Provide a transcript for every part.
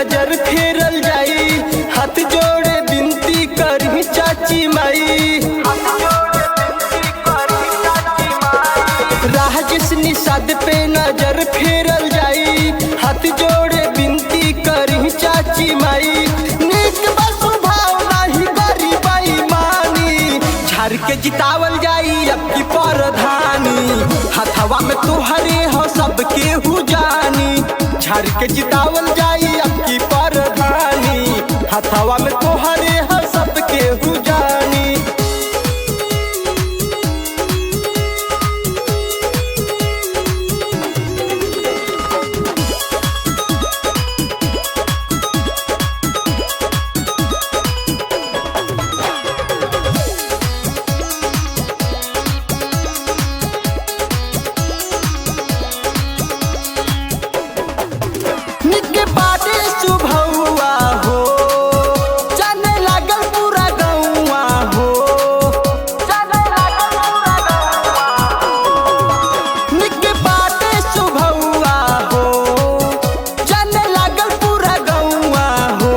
नजर फेरल जाई, हाथ जोड़े विनती करी चाची माई। राजेश निषाद पे नजर फेरल जाई, हाथ जोड़े विनती करी चाची माई। नीक बसु भाव नाही करी बेईमानी, झाड़ के जितावल जाई अब की परधानी। हथवा में तुहरे हो सबके हु जानी, झाड़ के जितावल जाई अब की परधानी। हथवा में तुहरे हो सबके हु जानी। निके बाटे सुभौआ हो, जाने लागल पूरा गौआ हो। निके बाटे सुभौआ हो, जाने लागल पूरा गौआ हो।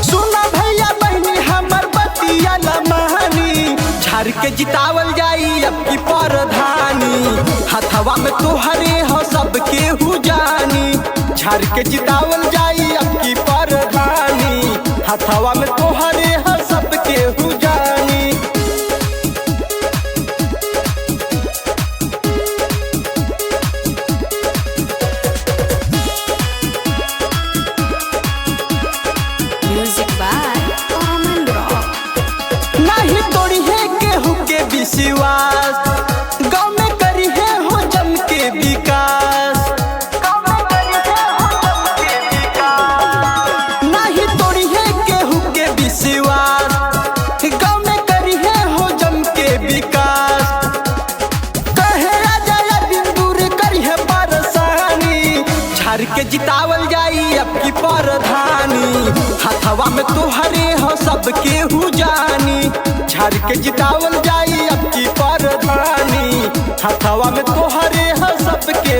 सुना भैया बहनी हमर बतिया न मानी, झाड़ के जितावल जाई अब की परधानी। हथवा में तुहरे हो सबके हु जानी, झाड़ के जितावल जाई अब की परधानी। हथवा में तुहरे हो सबके हु जानी। Music by Aman Rock. नहीं तोड़ी है केहू के विश्वास, गाँव में करी है हो जम के विकास। नहीं तोड़ी है केहू के विश्वास, गाँव में करी है हो जम के विकास। कहे राजा बिंदुर करी है परेशानी, झाड़ के जितावल जाई अब की परधानी। हथवा में तुहरे हो सबके हु जानी, झाड़ के जितावल जाई अब की परधानी। हथवा में तुहरे हो सबके